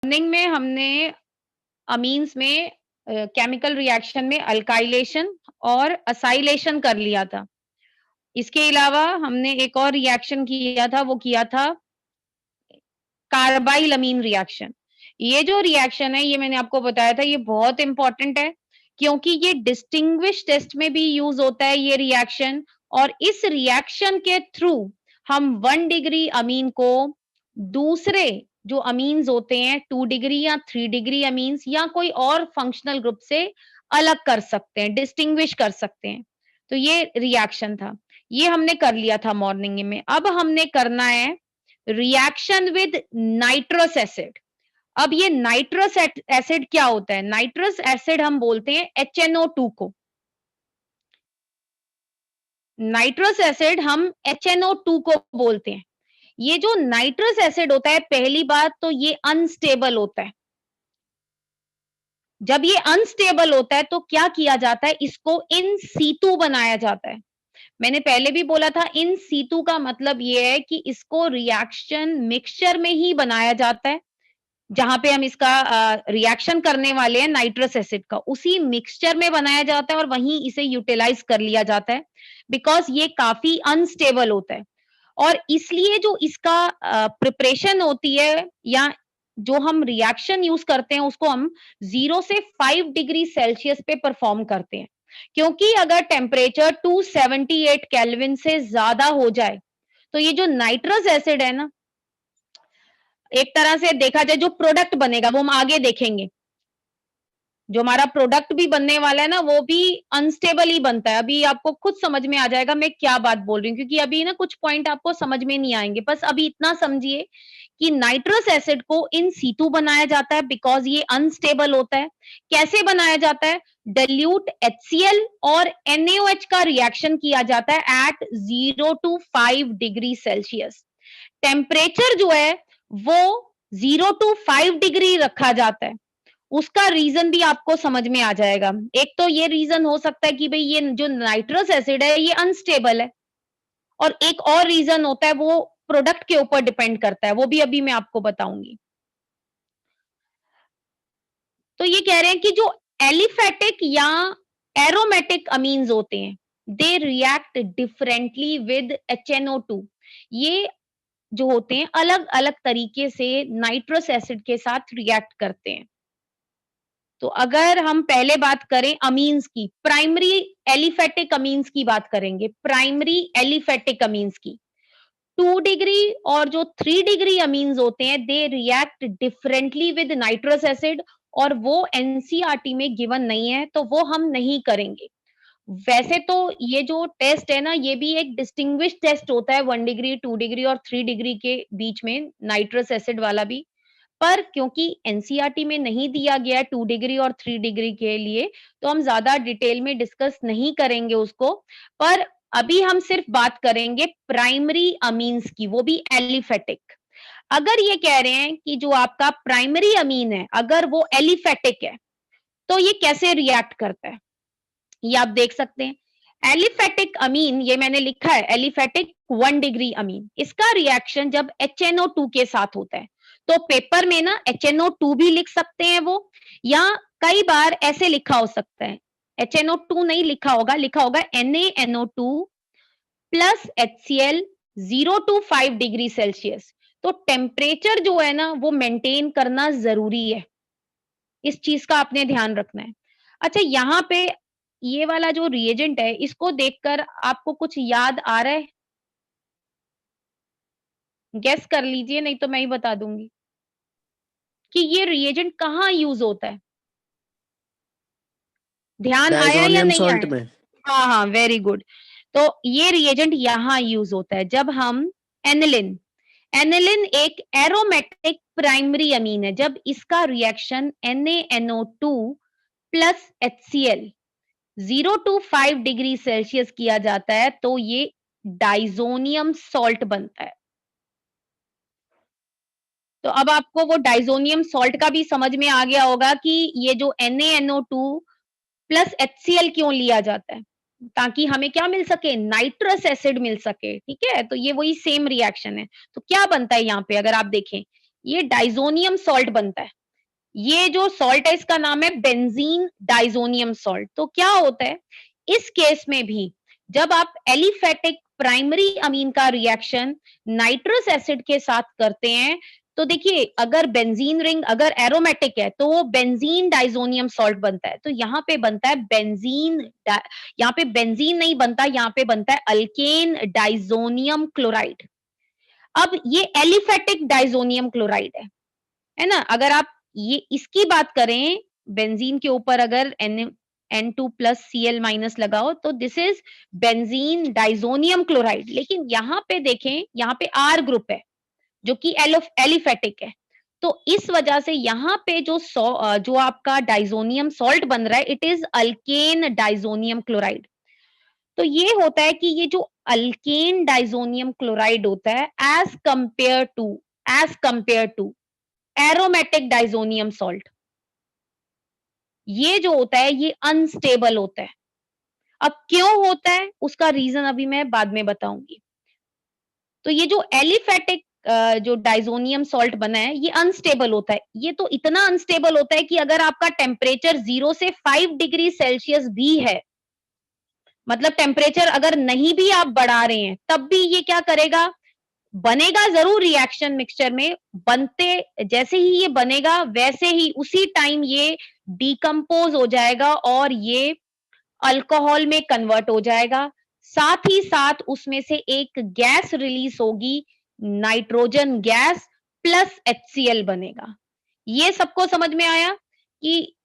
Morning में हमने amines में केमिकल रिएक्शन में अल्काइलेशन और असाइलेशन कर लिया था। इसके अलावा हमने एक और रिएक्शन किया था, वो किया था कार्बाइल अमीन रिएक्शन। ये जो रिएक्शन है, ये मैंने आपको बताया था, ये बहुत इम्पोर्टेंट है क्योंकि ये डिस्टिंग्विश टेस्ट में भी यूज़ होता है ये रिएक्शन और इस रिएक्शन के थ्रू हम 1 डिग्री अमीन को दूसरे जो अमीन्स होते हैं 2 डिग्री या 3 डिग्री अमीन्स या कोई और फंक्शनल ग्रुप से अलग कर सकते हैं, डिस्टिंग्विश कर सकते हैं। तो ये रिएक्शन था। ये हमने कर लिया था मॉर्निंग में। अब हमने करना है रिएक्शन विद नाइट्रस एसिड। अब ये नाइट्रस एसिड क्या होता है? नाइट्रस एसिड हम बोलते हैं HNO2 को। नाइट्रस एसिड हम HNO2 को बोलते हैं। ये जो नाइट्रस एसिड होता है, पहली बात तो ये अनस्टेबल होता है। जब ये अनस्टेबल होता है तो क्या किया जाता है? इसको इन सीतु बनाया जाता है। मैंने पहले भी बोला था इन सीतु का मतलब ये है कि इसको रिएक्शन मिक्सचर में ही बनाया जाता है। जहाँ पे हम इसका रिएक्शन करने वाले हैं नाइट्रस एसिड का, उसी मिक्सचर में बनाया जाता है और वहीं इसे यूटिलाइज कर लिया जाता है बिकॉज़ ये काफ़ी अनस्टेबल होता है। और इसलिए जो इसका प्रिपरेशन होती है या जो हम रिएक्शन यूज़ करते हैं उसको हम 0 से 5 डिग्री सेल्सियस पे परफ़ॉर्म करते हैं। क्योंकि अगर टेम्परेचर 278 केल्विन से ज़्यादा हो जाए, तो ये जो नाइट्रस एसिड है ना, एक तरह से देखा जाए जो प्रोडक्ट बनेगा वो हम आगे देखेंगे। जो हमारा प्रोडक्ट भी बनने वाला है ना वो भी अनस्टेबल ही बनता है। अभी आपको खुद समझ में आ जाएगा मैं क्या बात बोल रही हूँ क्योंकि अभी ना कुछ पॉइंट आपको समझ में नहीं आएँगे। बस अभी इतना समझिए कि नाइट्रस एसिड को इन सीटू बनाया जाता है बिकॉज़ ये अनस्टेबल होता है। कैसे बनाया जाता है? डाइल्यूट HCl और NaOH का रिएक्शन किया जाता है at 0 to 5 degree Celsius. Temperature जो है वो 0 टू 5 डिग्री रखा जाता है। उसका रीज़न भी आपको समझ में आ जाएगा। एक तो ये रीज़न हो सकता है कि भई ये जो नाइट्रस एसिड है ये अनस्टेबल है और एक और रीज़न होता है वो प्रोडक्ट के ऊपर डिपेंड करता है, वो भी अभी मैं आपको बताऊँगी। तो ये कह रहे हैं कि जो एलिफैटिक या एरोमेटिक अमीन्स होते हैं, they react differently with HNO2। ये जो होते हैं अलग-अलग तरीके से नाइट्रस एसिड के साथ रिएक्ट करते हैं। तो अगर हम पहले बात करें अमीन्स की, प्राइमरी एलिफैटिक अमीन्स की बात करेंगे, प्राइमरी एलिफैटिक अमीन्स की। 2 डिग्री और जो 3 डिग्री अमीन्स होते हैं, they react differently with nitrous acid और वो एनसीईआरटी में गिवन नहीं है, तो वो हम नहीं करेंगे। वैसे तो ये जो टेस्ट है ना, ये भी एक डिस्टिंग्विश टेस्ट होता है 1 डिग्री, 2 डिग्री और 3 डिग्री के बीच में, नाइट्रस एसिड वाला भी। पर क्योंकि एनसीईआरटी में नहीं दिया गया है 2 डिग्री और 3 डिग्री के लिए, तो हम ज़्यादा डिटेल में डिस्कस नहीं करेंगे उसको। पर अभी हम सिर्फ बात करेंगे प्राइमरी अमीन्स की, वो भी एलिफैटिक। अगर ये कह रहे हैं कि जो आपका प्राइमरी अमीन है, अगर वो एलिफैटिक है, तो ये कैसे रिएक्ट करता है? ये आप देख सकते हैं। एलिफैटिक अमीन ये मैंने लिखा है एलिफैटिक 1 डिग्री अमीन। इसका रिएक्शन जब HNO2 के साथ होता है, तो पेपर में ना HNO2 भी लिख सकते हैं वो या कई बार ऐसे लिखा हो सकता है। HNO2 नहीं लिखा होगा NaNO2 plus HCl 0 to 5 degree Celsius. तो टेम्परेचर जो है ना वो मेंटेन करना ज़रूरी है। इस चीज़ का आपने ध्यान रखना है। अच्छा यहाँ पे ये वाला जो रिएजेंट है इसको देखकर आपको कुछ याद आ रहा है? गेस कर लीजिए नहीं तो मैं ही बता दूँगी। कि ये रिएजेंट कहाँ यूज़ होता है? ध्यान आया या डायज़ोनियम नहीं सॉल्ट आया? में। हाँ, हाँ, वेरी गुड। तो ये रिएजेंट यहाँ यूज़ होता है जब हम एनिलिन एनिलिन एक एरोमेटिक प्राइमरी अमीन है। जब इसका reaction NaNO2 plus HCl 0 to 5 degree Celsius किया जाता है तो ये डाइज़ोनियम सॉल्ट बनता है। तो अब आपको वो डाइज़ोनियम सॉल्ट का भी समझ में आ गया होगा कि ये जो NaNO2 प्लस HCl क्यों लिया जाता है? ताकि हमें क्या मिल सके? नाइट्रस एसिड मिल सके, ठीक है? तो ये वही सेम रिएक्शन है। तो क्या बनता है यहाँ पे अगर आप देखें, ये डाइजोनियम सॉल्ट बनता है। ये जो सॉल्ट है इसका नाम है बेंजीन डाइजोनियम सॉल्ट। तो क्या होता है इस केस में भी, जब आप एलिफेटिक प्राइमरी अमीन का रिएक्शन नाइट्रस एसिड के साथ करते हैं, तो देखिए अगर बेंजीन रिंग अगर एरोमेटिक है तो वो बेंजीन डाइजोनियम सॉल्ट बनता है। तो यहाँ पे बनता है यहाँ पे बेंजीन नहीं बनता, यहाँ पे बनता है अल्केन डाइजोनियम क्लोराइड। अब ये एलिफेटिक डाइजोनियम क्लोराइड है ना? अगर आप ये इसकी बात करें, बेंजीन के ऊपर अगर N2 प्लस Cl माइनस लगाओ तो this is benzene diazonium chloride. लेकिन यहाँ पे देखें, यहाँ पे R ग्रुप है जो कि एलिफेटिक है। तो इस वजह से यहाँ पे जो आपका डाइजोनियम सॉल्ट बन रहा है, it is alkane diazonium chloride. तो ये होता है कि ये जो अल्केन डाइजोनियम क्लोराइड होता है as compare to aromatic diazonium salt, ये जो होता है ये अनस्टेबल होता है। अब क्यों होता है उसका रीजन अभी मैं बाद में बताऊंगी। तो ये जो एलिफेटिक जो डाइजोनियम सॉल्ट बना है ये अनस्टेबल होता है। ये तो इतना अनस्टेबल होता है कि अगर आपका टेम्परेचर 0 से 5 डिग्री सेल्सियस भी है, मतलब टेम्परेचर अगर नहीं भी आप बढ़ा रहे हैं, तब भी ये क्या करेगा, बनेगा जरूर रिएक्शन मिक्सचर में। बनते जैसे ही ये बनेगा वैसे ही उसी टाइम ये डिकम्पोज हो जाएगा और ये अल्कोहल में कन्वर्ट हो जाएगा। साथ ही साथ उसमें से एक गैस रिलीज होगी, नाइट्रोजन गैस प्लस HCl बनेगा। ये सबको समझ में आया कि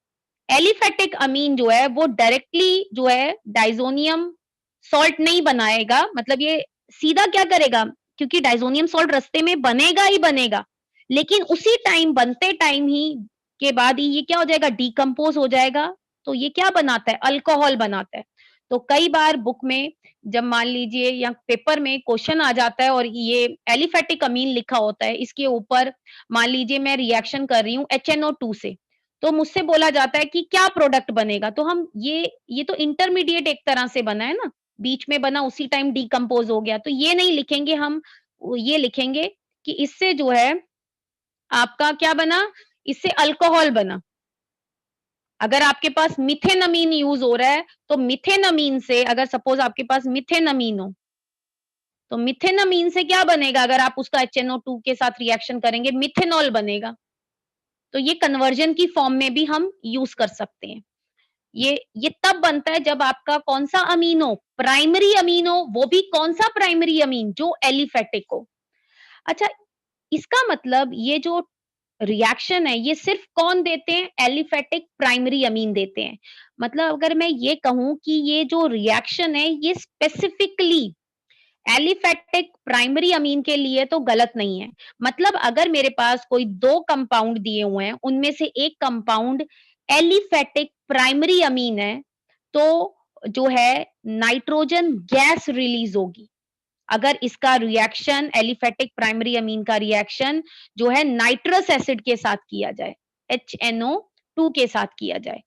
एलिफेटिक अमीन जो है वो डायरेक्टली जो है डाइजोनियम सॉल्ट नहीं बनाएगा, मतलब ये सीधा क्या करेगा, क्योंकि डाइजोनियम सॉल्ट रास्ते में बनेगा ही बनेगा, लेकिन उसी टाइम बनते टाइम ही के बाद ही ये क्या हो जाएगा, डिकम्पोज हो जाएगा। तो ये क्या बनाता है, अल्कोहल बनाता है। तो कई बार बुक में जब मान लीजिए या पेपर में क्वेश्चन आ जाता है और ये एलिफेटिक अमीन लिखा होता है, इसके ऊपर मान लीजिए मैं रिएक्शन कर रही हूँ HNO2 से, तो मुझसे बोला जाता है कि क्या प्रोडक्ट बनेगा, तो हम ये तो इंटरमीडिएट एक तरह से बना है ना, बीच में बना उसी टाइम डिकम्पोज हो गया, तो ये नहीं लिखेंगे हम, ये लिखेंगे कि इससे जो है आपका क्या बना, इससे अल्कोहल बना। अगर आपके पास मिथेनमीन यूज हो रहा है तो मिथेनमीन से, अगर सपोज आपके पास मिथेनमीन हो तो मिथेनमीन से क्या बनेगा, अगर आप उसका HNO2 के साथ रिएक्शन करेंगे मिथेनॉल बनेगा। तो ये कन्वर्जन की फॉर्म में भी हम यूज कर सकते हैं। ये तब बनता है जब आपका कौन सा अमीन हो, प्राइमरी अमीन हो, वो भी कौन सा प्राइमरी अमीन, जो एलिफेटिक हो। अच्छा, इसका मतलब ये जो रिएक्शन है ये सिर्फ कौन देते हैं, एलिफेटिक प्राइमरी अमीन देते हैं। मतलब अगर मैं ये कहूं कि ये जो रिएक्शन है ये स्पेसिफिकली एलिफेटिक प्राइमरी अमीन के लिए, तो गलत नहीं है। मतलब अगर मेरे पास कोई 2 कंपाउंड दिए हुए हैं, उनमें से एक कंपाउंड एलिफेटिक प्राइमरी अमीन है, तो जो है नाइट्रोजन गैस रिलीज होगी। अगर इसका रिएक्शन एलिफेटिक प्राइमरी अमीन का रिएक्शन जो है नाइट्रस एसिड के साथ किया जाए, HNO2 के साथ किया जाए,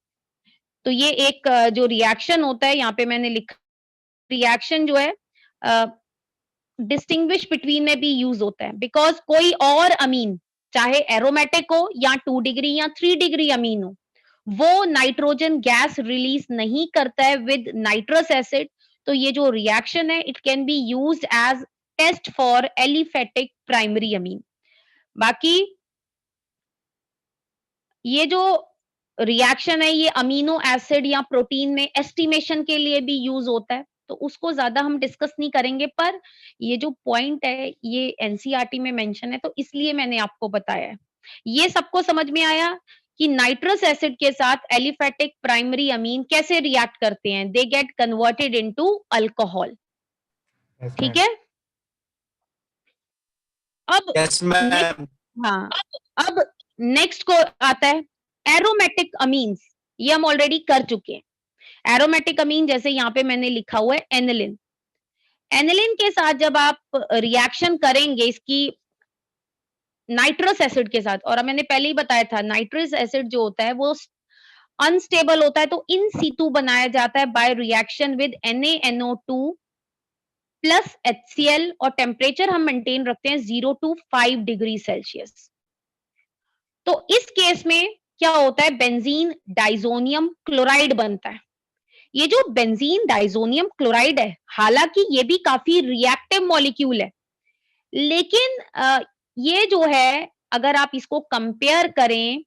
तो ये एक जो रिएक्शन होता है, यहाँ पे मैंने लिखा रिएक्शन जो है डिस्टिंग्विश बिटवीन में भी यूज होता है, बिकॉज कोई और अमीन चाहे एरोमेटिक हो या 2 डिग्री या 3 डिग्री अमीन हो, वो नाइट्रोजन गैस रिलीज नहीं करता है विद नाइट्रस एसिड। तो ये जो रिएक्शन है it can be used as test for aliphatic primary amine. बाकी ये जो रिएक्शन है ये अमीनो एसिड या प्रोटीन में एस्टिमेशन के लिए भी यूज होता है, तो उसको ज्यादा हम डिस्कस नहीं करेंगे, पर ये जो पॉइंट है ये एनसीईआरटी में मेंशन है, तो इसलिए मैंने आपको बताया है। ये सबको समझ में आया कि नाइट्रस एसिड के साथ एलिफेटिक प्राइमरी अमीन कैसे रिएक्ट करते हैं, they get converted into alcohol. Yes ठीक मैम। है, अब यस नेक्स्ट, मैम। हाँ, अब नेक्स्ट को आता है एरोमेटिक अमीन्स। ये हम ऑलरेडी कर चुके हैं। एरोमेटिक अमीन जैसे यहाँ पे मैंने लिखा हुआ है एनिलिन। एनिलिन के साथ जब आप रिएक्शन करेंगे इसकी नाइट्रस एसिड के साथ, और मैंने पहले ही बताया था नाइट्रस एसिड जो होता है वो अनस्टेबल होता है, तो इन सीटू बनाया जाता है by reaction with NaNO2 plus HCl, और टेम्परेचर हम मेंटेन रखते हैं 0 to 5 डिग्री सेल्सियस। तो इस केस में क्या होता है, बेंजीन डाइजोनियम क्लोराइड बनता है। ये जो बेंजीन डाइजोनियम क्लोराइड है, हालांकि ये भी काफी रिएक्टिव मॉलिक्यूल है, लेकिन ये जो है अगर आप इसको कंपेयर करें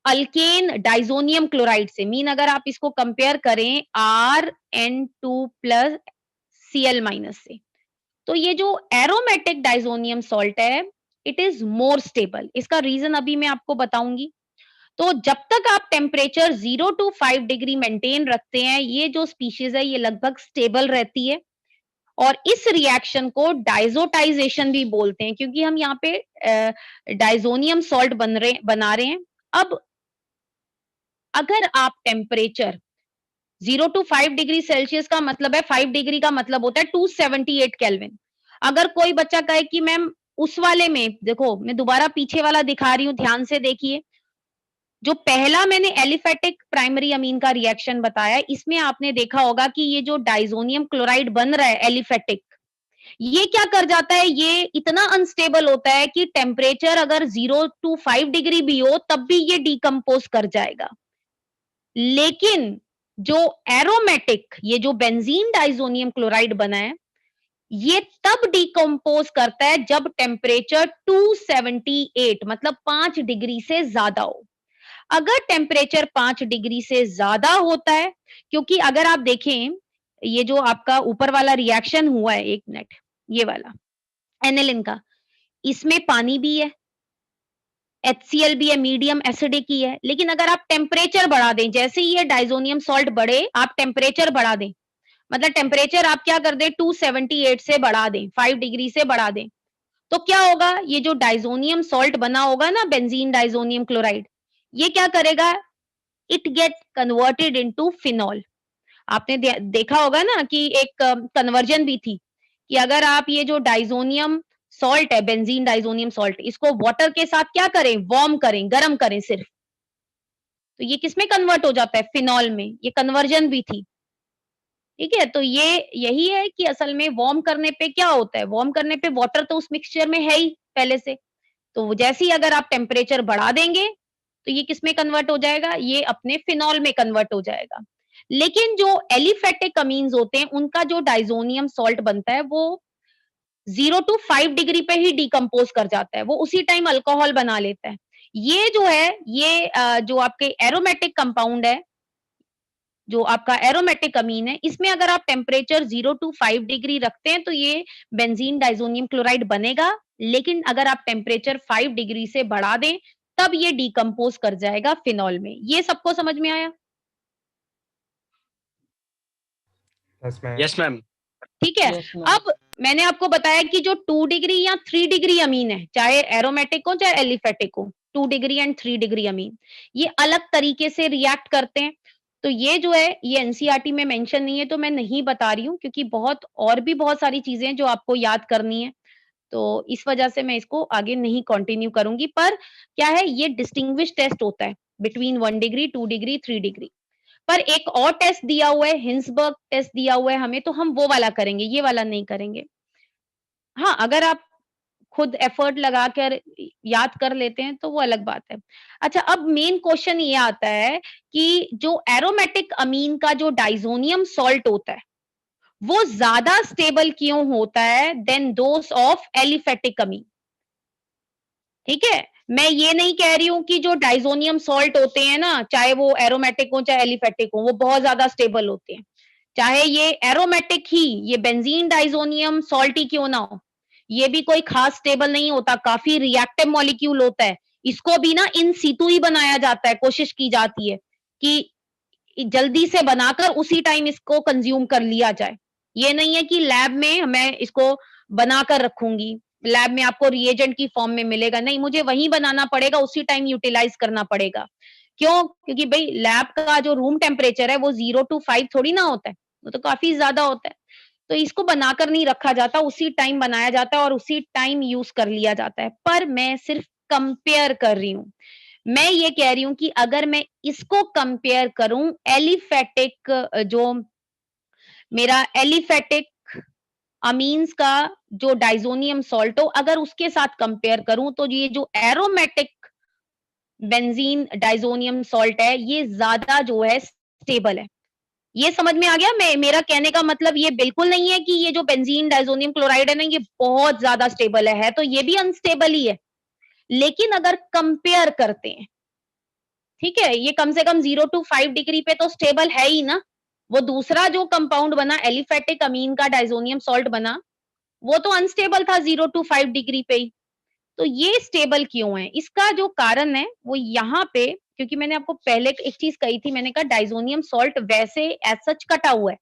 अल्केन डाइजोनियम क्लोराइड से, मीन अगर आप इसको कंपेयर करें RN2 प्लस Cl माइनस से, तो ये जो एरोमेटिक डाइजोनियम सॉल्ट है, इट इज मोर स्टेबल। इसका रीजन अभी मैं आपको बताऊंगी। तो जब तक आप टेम्परेचर 0 to 5 डिग्री मेंटेन रखते हैं, ये जो स्पीशीज है ये लगभग स्टेबल रहती है। और इस रिएक्शन को डाइजोटाइजेशन भी बोलते हैं, क्योंकि हम यहाँ पे डाइजोनियम सॉल्ट बना रहे हैं। अब अगर आप टेम्परेचर 0 to 5 डिग्री सेल्सियस का मतलब है, 5 डिग्री का मतलब होता है 278 केल्विन। अगर कोई बच्चा कहे कि मैम उस वाले में देखो, मैं दोबारा पीछे वाला दिखा रही हूँ, ध्यान से देखिए। जो पहला मैंने एलिफेटिक प्राइमरी अमीन का रिएक्शन बताया, इसमें आपने देखा होगा कि ये जो डाइजोनियम क्लोराइड बन रहा है एलिफेटिक, ये क्या कर जाता है, ये इतना अनस्टेबल होता है कि टेम्परेचर अगर 0 to 5 डिग्री भी हो तब भी ये डिकम्पोज कर जाएगा। लेकिन जो एरोमेटिक, ये जो बेंजीन डाइजोनियम क्लोराइड बना है, ये तब डिकम्पोज करता है जब टेम्परेचर 278 मतलब 5 डिग्री से ज्यादा हो। अगर टेम्परेचर 5 डिग्री से ज्यादा होता है, क्योंकि अगर आप देखें ये जो आपका ऊपर वाला रिएक्शन हुआ है, एक मिनट, ये वाला एनिलिन का, इसमें पानी भी है, HCl भी है, मीडियम एसिडिक ही है। लेकिन अगर आप टेम्परेचर बढ़ा दें, जैसे ही ये डाइजोनियम सॉल्ट बढ़े, आप टेम्परेचर बढ़ा दें, मतलब टेम्परेचर आप क्या कर दें, 278 से बढ़ा दें, 5 डिग्री से बढ़ा दें, तो क्या होगा, ये जो डाइजोनियम सॉल्ट बना होगा ना, बेंजीन डाइजोनियम क्लोराइड, ये क्या करेगा, it get converted into phenol. आपने देखा होगा ना कि एक कन्वर्जन भी थी कि अगर आप ये जो डाइजोनियम सॉल्ट है, बेंजीन डाइजोनियम सॉल्ट, इसको वाटर के साथ क्या करें, वार्म करें, गर्म करें सिर्फ, तो ये किसमें कन्वर्ट हो जाता है, फिनॉल में। ये कन्वर्जन भी थी। ठीक है, तो ये यही है कि असल में वार्म करने पे क्या होता है, वार्म करने पे वाटर तो उस मिक्सचर में है ही पहले से, तो जैसे ही अगर आप टेम्परेचर बढ़ा देंगे तो ये किसमें कन्वर्ट हो जाएगा, ये अपने फिनॉल में कन्वर्ट हो जाएगा। लेकिन जो एलिफेटिक अमीन्स होते हैं, उनका जो डाइजोनियम सॉल्ट बनता है वो 0 to 5 डिग्री पे ही डिकम्पोज कर जाता है, वो उसी टाइम अल्कोहल बना लेता है। ये जो है, ये जो आपके एरोमेटिक कंपाउंड है, जो आपका एरोमेटिक अमीन है, इसमें अगर आप टेम्परेचर 0 to 5 डिग्री रखते हैं तो ये बेंजीन डाइजोनियम क्लोराइड बनेगा। लेकिन अगर आप टेम्परेचर 5 डिग्री से बढ़ा दें तब ये डिकम्पोज कर जाएगा फिनॉल में। ये सबको समझ में आया? Yes ma'am. ठीक है। Yes, ma'am. अब मैंने आपको बताया कि जो 2 डिग्री या 3 डिग्री अमीन है, चाहे एरोमेटिक हो चाहे एलिफेटिक हो, 2 डिग्री एंड 3 डिग्री अमीन, ये अलग तरीके से रिएक्ट करते हैं। तो ये जो है, ये एनसीईआरटी में मेंशन नहीं है तो मैं नहीं बता रही हूँ, क्योंकि और भी बहुत सारी चीजें हैं जो आपको याद करनी है। तो इस वजह से मैं इसको आगे नहीं कंटिन्यू करूंगी। पर क्या है, ये डिस्टिंग्विश टेस्ट होता है बिटवीन 1 डिग्री, 2 डिग्री, 3 डिग्री। पर एक और टेस्ट दिया हुआ है, हिंसबर्ग टेस्ट दिया हुआ है हमें, तो हम वो वाला करेंगे, ये वाला नहीं करेंगे। हाँ, अगर आप खुद एफर्ट लगाकर याद कर लेते हैं तो वो अलग बात है। अच्छा, अब मेन क्वेश्चन ये आता है कि जो एरोमेटिक अमीन का जो डाइजोनियम सॉल्ट होता है, वो ज्यादा स्टेबल क्यों होता है then those of aliphatic amine? ठीक है, मैं ये नहीं कह रही हूं कि जो डाइजोनियम सॉल्ट होते हैं ना, चाहे वो एरोमेटिक हो चाहे एलिफेटिक हो, वो बहुत ज्यादा स्टेबल होते हैं। चाहे ये एरोमेटिक ही, ये बेंजीन डाइजोनियम सॉल्ट ही क्यों ना हो, ये भी कोई खास स्टेबल नहीं होता, काफी रिएक्टिव मॉलिक्यूल होता है। इसको भी ना इन सीतु ही बनाया जाता है, कोशिश की जाती है कि जल्दी से बनाकर उसी टाइम इसको कंज्यूम कर लिया जाए। ये नहीं है कि लैब में मैं इसको बनाकर रखूंगी, लैब में आपको रिएजेंट की फॉर्म में मिलेगा, नहीं, मुझे वहीं बनाना पड़ेगा, उसी टाइम यूटिलाइज करना पड़ेगा। क्यों? क्योंकि भाई लैब का जो रूम टेम्परेचर है वो 0 to 5 थोड़ी ना होता है, वो तो काफी ज्यादा होता है। तो इसको बनाकर नहीं रखा जाता, उसी टाइम बनाया जाता है और उसी टाइम यूज कर लिया जाता है। पर मैं सिर्फ कंपेयर कर रही हूँ। मैं ये कह रही हूँ कि अगर मैं इसको कंपेयर करूं एलिफेटिक, जो मेरा एलिफेटिक अमीन्स का जो डाइजोनियम सॉल्ट हो, अगर उसके साथ कंपेयर करूं तो ये जो एरोमेटिक बेंजीन डाइजोनियम सॉल्ट है, ये ज्यादा जो है स्टेबल है। ये समझ में आ गया? मेरा कहने का मतलब ये बिल्कुल नहीं है कि ये जो बेंजीन डाइजोनियम क्लोराइड है ना, ये बहुत ज्यादा स्टेबल है तो ये भी अनस्टेबल ही है। लेकिन अगर कंपेयर करते हैं, ठीक है, ये कम से कम 0 to 5 डिग्री पे तो स्टेबल है ही ना। वो दूसरा जो कंपाउंड बना एलिफेटिक अमीन का डाइजोनियम सॉल्ट बना, वो तो अनस्टेबल था 0 to 5 डिग्री पे ही। तो ये स्टेबल क्यों है? इसका जो कारण है वो यहाँ पे, क्योंकि मैंने आपको पहले एक चीज कही थी, मैंने कहा डाइजोनियम सॉल्ट वैसे एज सच कटा हुआ है,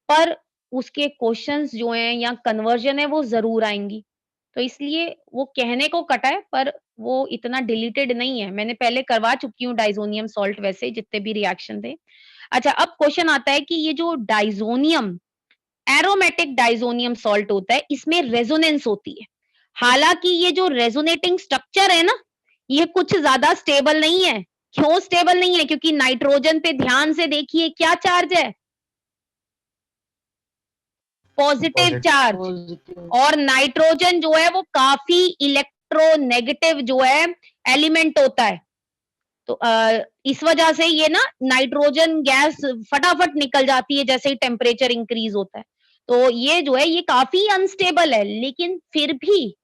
पर उसके क्वेश्चंस जो हैं या कन्वर्जन है वो जरूर आएंगी। तो इसलिए वो कहने को कटा है, पर वो इतना डिलीटेड नहीं है। मैंने पहले करवा चुकी हूँ डाइजोनियम सॉल्ट वैसे जितने भी रिएक्शन थे। अच्छा, अब क्वेश्चन आता है कि ये जो डाइजोनियम एरोमेटिक डाइजोनियम सॉल्ट होता है, इसमें रेजोनेंस होती है। हालांकि ये जो रेजोनेटिंग स्ट्रक्चर है ना, ये कुछ ज्यादा स्टेबल नहीं है। क्यों स्टेबल नहीं है? क्योंकि नाइट्रोजन पे ध्यान से देखिए क्या चार्ज है, पॉजिटिव चार्ज। और नाइट्रोजन जो है वो काफी इलेक्ट्रोनेगेटिव जो है एलिमेंट होता है। तो इस वजह से ये ना नाइट्रोजन गैस फटाफट निकल जाती है जैसे ही टेम्परेचर इंक्रीज होता है। तो ये जो है ये काफी अनस्टेबल है। लेकिन फिर भी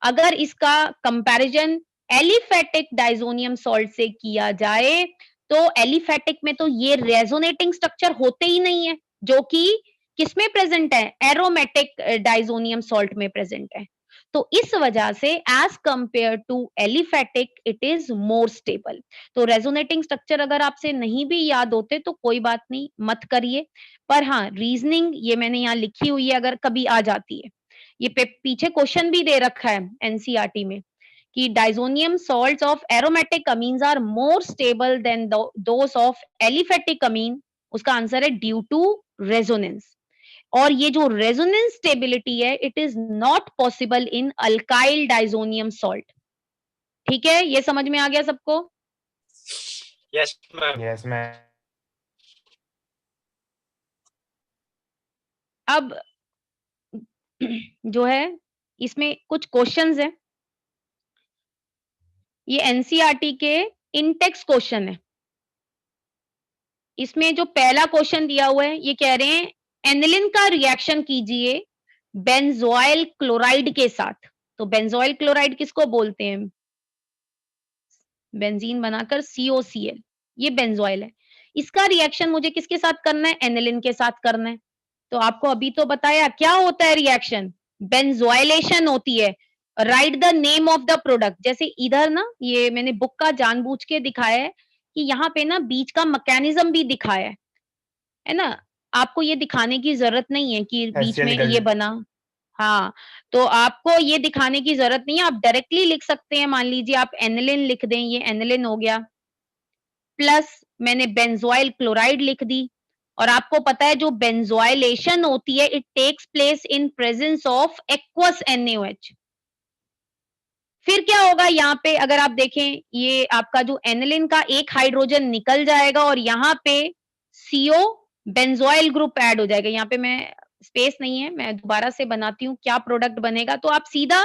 अगर इसका कंपैरिजन एलिफेटिक डाइजोनियम सॉल्ट से किया जाए, तो एलिफेटिक में तो ये रेजोनेटिंग स्ट्रक्चर होते ही नहीं है, जो कि किसमें प्रेजेंट है? एरोमेटिक डाइजोनियम सॉल्ट में प्रेजेंट है। तो इस वजह से as compare to aliphatic it is more stable. तो रेजोनेटिंग स्ट्रक्चर अगर आपसे नहीं भी याद होते तो कोई बात नहीं, मत करिए। पर हाँ, रीजनिंग ये मैंने यहाँ लिखी हुई है, अगर कभी आ जाती है। ये पीछे क्वेश्चन भी दे रखा है एनसीईआरटी में कि diazonium salts of aromatic amines are more stable than those of aliphatic amine. उसका आंसर है ड्यू टू रेजोनेंस। और ये जो रेजोनेंस स्टेबिलिटी है, it is not possible in alkyl diazonium salt. ठीक है, ये समझ में आ गया सबको? Yes ma'am. Yes ma'am. अब जो है इसमें कुछ क्वेश्चंस हैं, ये एनसीईआरटी के इनटेक्स्ट क्वेश्चन है। इसमें जो पहला क्वेश्चन दिया हुआ है, ये कह रहे हैं एनिलिन का रिएक्शन कीजिए बेंजोइल क्लोराइड के साथ। तो बेंजोइल क्लोराइड किसको बोलते हैं? बेंजीन बनाकर COCl, ये बेंजोइल है। इसका रिएक्शन मुझे किसके साथ करना है? एनिलिन के साथ करना है। तो आपको अभी तो बताया क्या होता है रिएक्शन, बेंजोइलेशन होती है। Right the name of the product. जैसे इधर ना, ये मैंने बुक का जानबूझ के दिखाया है कि यहाँ पे ना बीच का मैकेनिज्म भी दिखाया है ना। आपको ये दिखाने की जरूरत नहीं है कि बीच में ये बना। हाँ, तो आपको ये दिखाने की जरूरत नहीं है, आप डायरेक्टली लिख सकते हैं। मान लीजिए आप एनिलिन लिख दें, ये एनिलिन हो गया, प्लस मैंने बेंजोइल क्लोराइड लिख दी। और आपको पता है जो बेंजोइलेशन होती है, it takes place in presence of aqueous NaOH। फिर क्या होगा यहाँ पे, अगर आप देखें, ये आपका जो एनिलिन का एक हाइड्रोजन निकल जाएगा और यहाँ पे CO बेंजोइल ग्रुप ऐड हो जाएगा। यहाँ पे मैं स्पेस नहीं है, मैं दोबारा से बनाती हूँ क्या प्रोडक्ट बनेगा। तो आप सीधा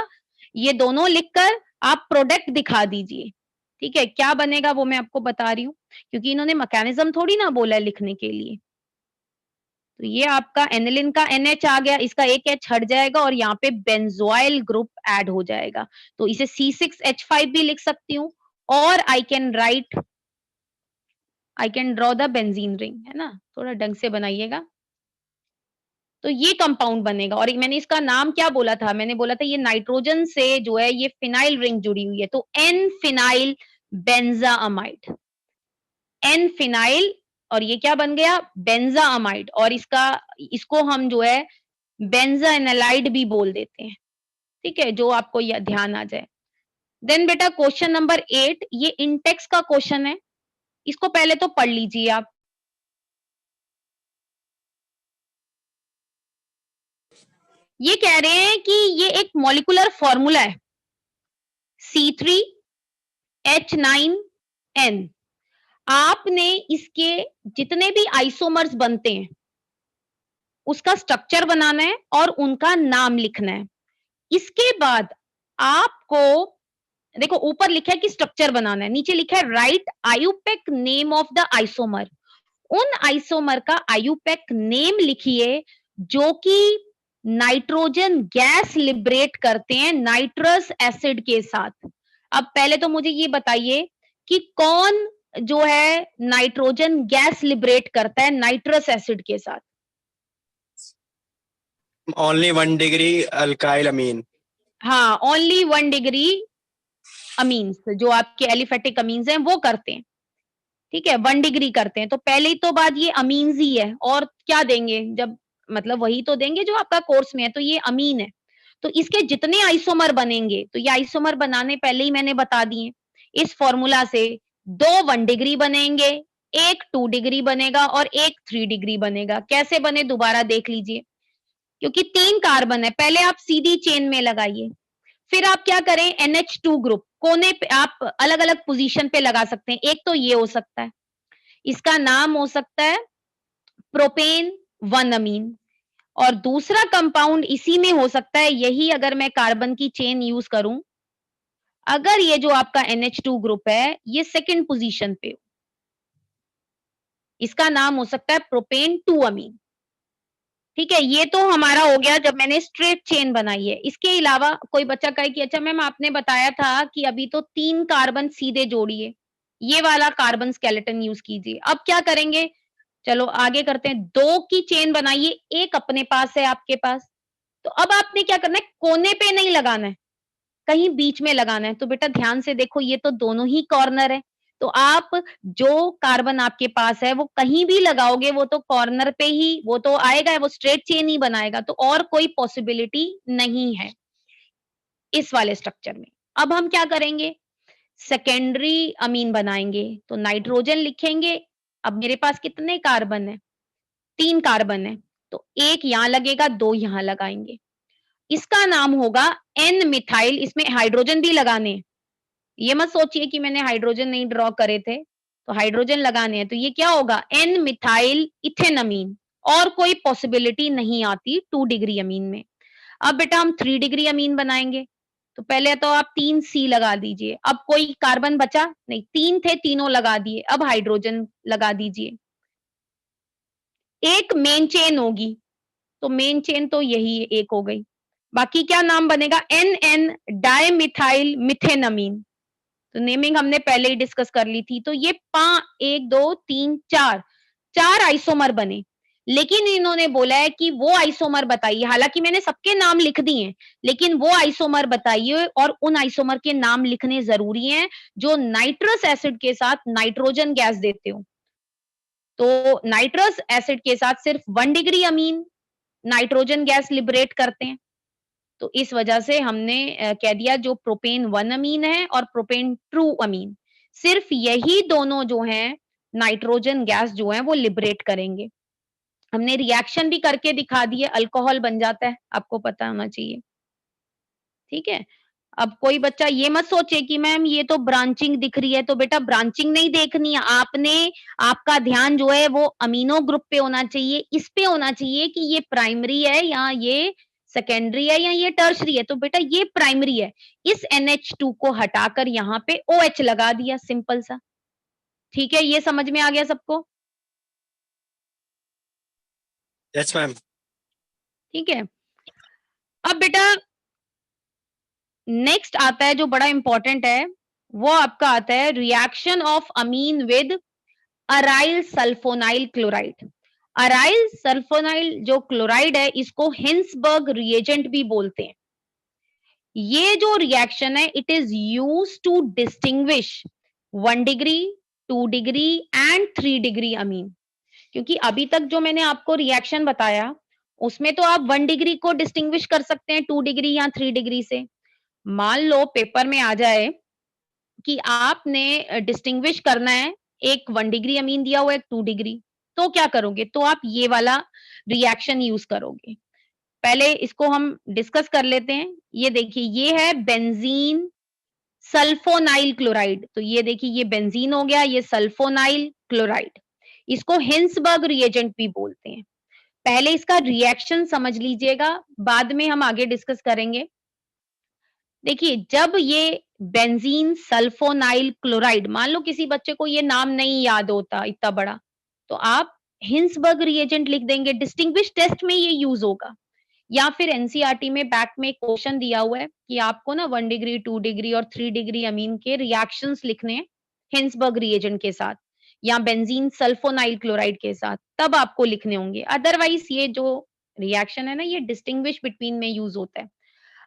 ये दोनों लिखकर आप प्रोडक्ट दिखा दीजिए। ठीक है, क्या बनेगा वो मैं आपको बता रही हूँ, क्योंकि इन्होंने मैकेनिज्म थोड़ी ना बोला है लिखने के लिए। तो ये आपका एनिलिन का NH आ गया, इसका एक H हट जाएगा और यहाँ पे बेंजोइल ग्रुप ऐड हो जाएगा। तो इसे C6H5 भी लिख सकती हूँ। और I can draw the benzene ring, है ना। थोड़ा ढंग से बनाइएगा। तो ये कंपाउंड बनेगा। और मैंने इसका नाम क्या बोला था? मैंने बोला था ये नाइट्रोजन से जो है ये फिनाइल रिंग जुड़ी हुई है, तो N फिनाइल बेंजाअमाइड, N फिनाइल, और ये क्या बन गया? बेंजाअमाइड। और इसको हम जो है बेंजाइनलाइड भी बोल देते हैं। ठीक है, जो आपको यह ध्यान आ जाए। देन बेटा क्वेश्चन नंबर 8, ये इंटेक्स का क्वेश्चन है, इसको पहले तो पढ़ लीजिए आप। ये कह रहे हैं कि ये एक मॉलिक्यूलर फॉर्मूला है C3H9N। आपने इसके जितने भी आइसोमर्स बनते हैं उसका स्ट्रक्चर बनाना है और उनका नाम लिखना है। इसके बाद आपको देखो ऊपर लिखा है कि स्ट्रक्चर बनाना है, नीचे लिखा है right IUPAC name of the isomer. उन आइसोमर का आयुपेक नेम लिखिए जो कि नाइट्रोजन गैस लिबरेट करते हैं नाइट्रस एसिड के साथ। अब पहले तो मुझे ये बताइए कि कौन जो है नाइट्रोजन गैस लिबरेट करता है नाइट्रस एसिड के साथ? Only 1 degree alkyl amine. हाँ, ओनली 1 डिग्री अमीन्स, जो आपके एलिफेटिक अमीन्स हैं वो करते हैं, ठीक है, 1 डिग्री करते हैं। तो पहले ही तो बात ये अमीन्स ही है, और क्या देंगे जब, मतलब वही तो देंगे जो आपका कोर्स में है, तो ये अमीन है। तो इसके जितने आइसोमर बनेंगे, तो ये आइसोमर बनाने पहले ही मैंने बता दिए। इस फॉर्मूला से 2 1 डिग्री बनेंगे, एक 2 डिग्री बनेगा और एक 3 डिग्री बनेगा। कैसे बने दोबारा देख लीजिए। क्योंकि 3 कार्बन है, पहले आप सीधी चेन में लगाइए, फिर आप क्या करें, NH2 ग्रुप कोने पे आप अलग-अलग पोजीशन पे लगा सकते हैं। एक तो ये हो सकता है, इसका नाम हो सकता है प्रोपेन 1 अमीन, और दूसरा कंपाउंड इसी में हो सकता है, यही अगर मैं कार्बन की चेन यूज करूं, अगर ये जो आपका NH2 ग्रुप है ये सेकंड पोजीशन पे हो, इसका नाम हो सकता है प्रोपेन 2 अमीन। ठीक है, ये तो हमारा हो गया जब मैंने स्ट्रेट चेन बनाई है। इसके अलावा कोई बच्चा कहे कि अच्छा मैम आपने बताया था कि अभी तो 3 कार्बन सीधे जोड़िए, ये वाला कार्बन स्केलेटन यूज कीजिए। अब क्या करेंगे, चलो आगे करते हैं। 2 की चेन बनाइए, एक अपने पास है आपके पास, तो अब आपने क्या करना है, कोने पे नहीं लगाना है, कहीं बीच में लगाना है। तो बेटा ध्यान से देखो, ये तो दोनों ही कॉर्नर है, तो आप जो कार्बन आपके पास है वो कहीं भी लगाओगे वो तो कॉर्नर पे ही वो तो आएगा, वो स्ट्रेट चेन ही बनाएगा, तो और कोई पॉसिबिलिटी नहीं है इस वाले स्ट्रक्चर में। अब हम क्या करेंगे, सेकेंडरी अमीन बनाएंगे, तो नाइट्रोजन लिखेंगे। अब मेरे पास कितने कार्बन है, 3 कार्बन है, तो 1 यहां लगेगा, 2 यहां लगाएंगे। इसका नाम होगा एन मिथाइल, इसमें हाइड्रोजन भी लगाने हैं। ये मत सोचिए कि मैंने हाइड्रोजन नहीं ड्रॉ करे थे, तो हाइड्रोजन लगाने हैं, तो ये क्या होगा, एन मिथाइल इथेनमीन, और कोई पॉसिबिलिटी नहीं आती 2 डिग्री अमीन में। अब बेटा हम 3 डिग्री अमीन बनाएंगे, तो पहले तो आप 3 सी लगा दीजिए। अब कोई कार्बन बचा नहीं, 3 थे, तीनों लगा दिए। अब हाइड्रोजन लगा दीजिए, एक मेन चेन होगी, तो मेन चेन तो यही एक हो गई। बाकी क्या नाम बनेगा, एन एन डाइमिथाइल मिथेनमीन, तो नेमिंग हमने पहले ही डिस्कस कर ली थी। तो ये 1 2 3 4 आइसोमर बने, लेकिन इन्होंने बोला है कि वो आइसोमर बताइए। हालांकि मैंने सबके नाम लिख दिए हैं, लेकिन वो आइसोमर बताइए, और उन आइसोमर के नाम लिखने जरूरी हैं जो नाइट्रस एसिड के साथ नाइट्रोजन गैस देते हो। तो नाइट्रस एसिड के साथ सिर्फ 1 degree amine nitrogen gas liberate करते हैं। तो इस वजह से हमने कह दिया जो प्रोपेन 1 अमीन है और प्रोपेन 2 अमीन, सिर्फ यही दोनों जो हैं नाइट्रोजन गैस जो है वो लिबरेट करेंगे। हमने रिएक्शन भी करके दिखा दिए, अल्कोहल बन जाता है, आपको पता होना चाहिए। ठीक है, अब कोई बच्चा ये मत सोचे कि मैम ये तो ब्रांचिंग दिख रही है, तो बेटा ब्रांचिंग नहीं देखनी है आपने, आपका ध्यान जो है वो अमीनो ग्रुप पे होना चाहिए, इस पे होना चाहिए कि ये प्राइमरी है या ये सेकेंडरी है या ये टर्शरी है। तो बेटा ये प्राइमरी है, इस NH2 को हटाकर यहाँ पे OH लगा दिया, सिंपल सा। ठीक है, ये समझ में आ गया सबको? Yes, ma'am. ठीक है, अब बेटा नेक्स्ट आता है जो बड़ा इंपॉर्टेंट है, वो आपका आता है reaction of amine with aryl sulphonyl chloride. Aryl sulphonyl जो क्लोराइड है, इसको हिंसबर्ग रिएजेंट भी बोलते हैं। ये जो रिएक्शन है, it is use to distinguish 1 degree 2 degree and 3 degree amine. क्योंकि अभी तक जो मैंने आपको रिएक्शन बताया, उसमें तो आप 1 डिग्री को डिस्टिंग्विश कर सकते हैं 2 डिग्री या 3 डिग्री से। मान लो पेपर में आ जाए कि आपने डिस्टिंग्विश करना है, एक 1 डिग्री अमीन दिया हुआ है, एक 2 डिग्री, तो क्या करोगे, तो आप ये वाला रिएक्शन यूज करोगे। पहले इसको हम डिस्कस कर लेते हैं। ये देखिए, ये है बेंजीन सल्फोनाइल क्लोराइड, तो ये देखिए ये बेंजीन हो गया, ये सल्फोनाइल क्लोराइड, इसको हिंसबर्ग रिएजेंट भी बोलते हैं। पहले इसका रिएक्शन समझ लीजिएगा, बाद में हम आगे डिस्कस करेंगे। देखिए जब ये बेंजीन सल्फोनाइल क्लोराइड, मान लो किसी बच्चे को ये नाम नहीं याद होता इतना बड़ा, तो आप हिंसबर्ग रिएजेंट लिख देंगे, डिस्टिंग्विश टेस्ट में ये यूज होगा। या फिर एनसीईआरटी में बैक में एक क्वेश्चन दिया हुआ है कि आपको ना 1 डिग्री, 2 डिग्री और 3 डिग्री अमीन के रिएक्शंस लिखने हैं हिंसबर्ग रिएजेंट के साथ या बेंजीन सल्फोनाइल क्लोराइड के साथ, तब आपको लिखने होंगे। अदरवाइज ये जो रिएक्शन है ना, ये डिस्टिंग्विश बिटवीन में यूज होता है।